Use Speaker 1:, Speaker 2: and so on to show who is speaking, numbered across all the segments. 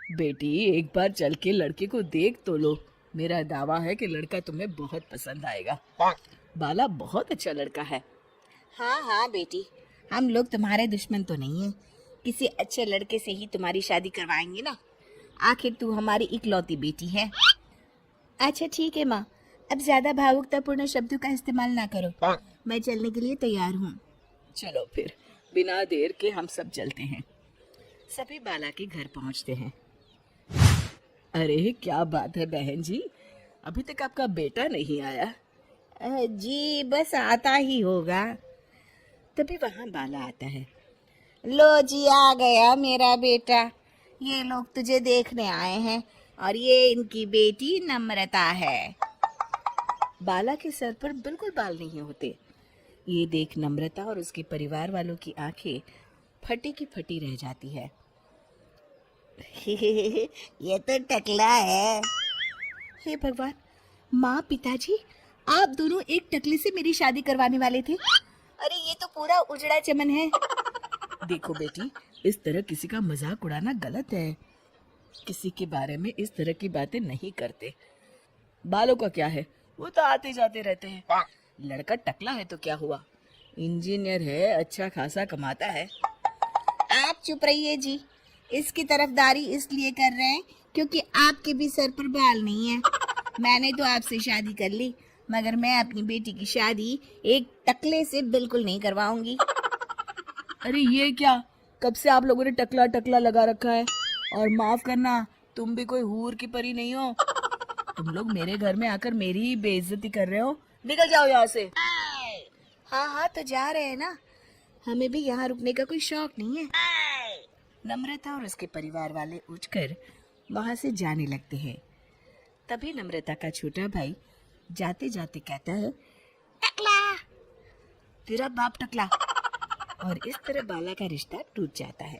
Speaker 1: बेटी एक बार चल के लड़के को देख तो लो। मेरा दावा है कि लड़का तुम्हें बहुत पसंद आएगा। बाला बहुत अच्छा लड़का है।
Speaker 2: हाँ हाँ बेटी, हम लोग तुम्हारे दुश्मन तो नहीं है। किसी अच्छे लड़के से ही तुम्हारी शादी करवाएंगे ना। आखिर तू हमारी इकलौती बेटी है। अच्छा ठीक है माँ, अब ज्यादा भावुकतापूर्ण शब्दों का इस्तेमाल ना करो। मैं चलने के लिए तैयार हूँ।
Speaker 1: चलो फिर, बिना देर के हम सब चलते हैं। सभी बाला के घर पहुंचते हैं। अरे क्या बात है बहन जी, अभी तक आपका बेटा नहीं आया।
Speaker 2: जी बस आता ही होगा।
Speaker 1: तभी वहां बाला आता है।
Speaker 2: लो जी, आ गया मेरा बेटा। ये लोग तुझे देखने आए हैं और ये इनकी बेटी नम्रता है।
Speaker 1: बाला के सर पर बिल्कुल बाल नहीं होते। ये देख नम्रता और उसके परिवार वालों की आंखें फटी की फटी रह जाती है।
Speaker 2: ये तो टकला है।
Speaker 1: हे भगवान, माँ पिताजी, आप दोनों एक टकले से मेरी शादी करवाने वाले थे।
Speaker 2: अरे ये तो पूरा उजड़ा चमन है।
Speaker 1: देखो बेटी, इस तरह किसी का मजाक उड़ाना गलत है। किसी के बारे में इस तरह की बातें नहीं करते। बालों का क्या है, वो तो आते जाते रहते हैं। लड़का टकला है तो क्या हुआ, इंजीनियर है, अच्छा खासा कमाता है।
Speaker 2: आप चुप रहिए जी। इसकी तरफदारी इसलिए कर रहे हैं क्योंकि आपके भी सर पर बाल नहीं है। मैंने तो आपसे शादी कर ली, मगर मैं अपनी बेटी की शादी एक टकले से बिल्कुल नहीं करवाऊंगी।
Speaker 1: अरे ये क्या, कब से आप लोगों ने टकला टकला लगा रखा है। और माफ करना, तुम भी कोई हूर की परी नहीं हो। तुम लोग मेरे घर में आकर मेरी ही बेइज्जती कर रहे हो। निकल जाओ यहाँ से।
Speaker 2: हाँ हाँ तो जा रहे हैं ना, हमें भी यहाँ रुकने का कोई शौक नहीं है।
Speaker 1: नम्रता और उसके परिवार वाले उठकर वहां से जाने लगते हैं। तभी नम्रता का छोटा भाई जाते जाते कहता है,
Speaker 2: टकला।
Speaker 1: तेरा बाप टकला। और इस तरह बाला का रिश्ता टूट जाता है।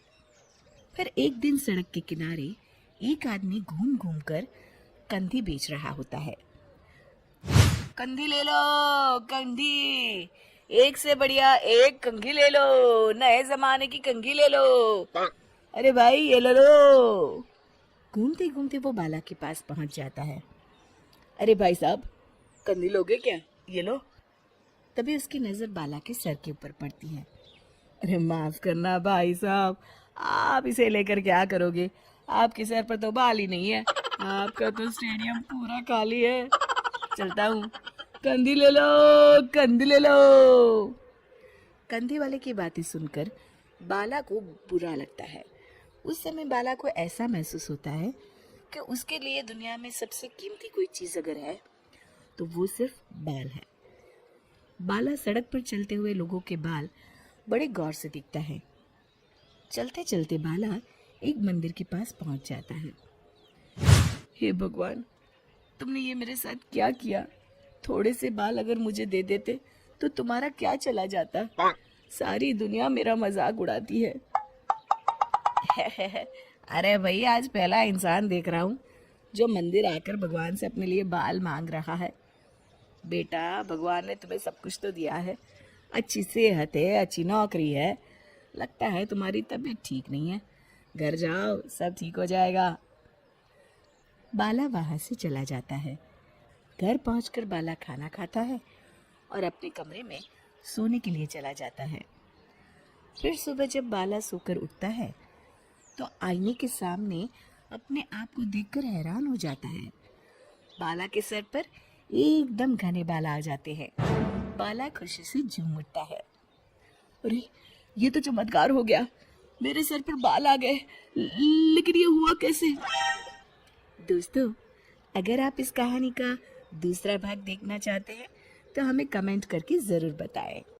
Speaker 1: फिर एक दिन सड़क के किनारे एक आदमी घूम घूम कर कंधी बेच रहा होता है। कंधी ले लो, कंधी, एक से बढ़िया एक कंघी ले लो, नए जमाने की कंघी ले लो। अरे भाई ये ले लो। घूमते घूमते वो बाला के पास पहुंच जाता है। अरे भाई साहब, कंधी लोगे क्या, ये लो। तभी उसकी नजर बाला के सर के ऊपर पड़ती है। अरे माफ करना भाई साहब, आप इसे लेकर क्या करोगे, आपके सर पर तो बाल ही नहीं है। आपका तो स्टेडियम पूरा खाली है। चलता हूँ, कंधी ले लो, कंधी ले लो। कंधी वाले की बातें सुनकर बाला को बुरा लगता है। उस समय बाला को ऐसा महसूस होता है कि उसके लिए दुनिया में सबसे कीमती कोई चीज अगर है तो वो सिर्फ बाल है। बाला सड़क पर चलते हुए लोगों के बाल बड़े गौर से दिखता है। चलते चलते बाला एक मंदिर के पास पहुंच जाता है। हे भगवान, तुमने ये मेरे साथ क्या किया। थोड़े से बाल अगर मुझे दे देते तो तुम्हारा क्या चला जाता। सारी दुनिया मेरा मजाक उड़ाती है। अरे भाई, आज पहला इंसान देख रहा हूँ जो मंदिर आकर भगवान से अपने लिए बाल मांग रहा है। बेटा, भगवान ने तुम्हें सब कुछ तो दिया है, अच्छी सेहत है, अच्छी नौकरी है, लगता है तुम्हारी तबीयत ठीक नहीं है। घर जाओ, सब ठीक हो जाएगा। बाला वहां से चला जाता है। घर पहुंचकर बाला खाना खाता है और अपने कमरे में सोने के लिए चला जाता है। फिर सुबह जब बाला सोकर उठता है तो आईने के सामने अपने आप को देखकर हैरान हो जाता है। बाला के सर पर एकदम घने बाल आ जाते हैं। बाला खुशी से झूम उठता है। अरे ये तो चमत्कार हो गया, मेरे सर पर बाल आ गए। लेकिन ये हुआ कैसे। दोस्तों, अगर आप इस कहानी का दूसरा भाग देखना चाहते हैं तो हमें कमेंट करके जरूर बताएं।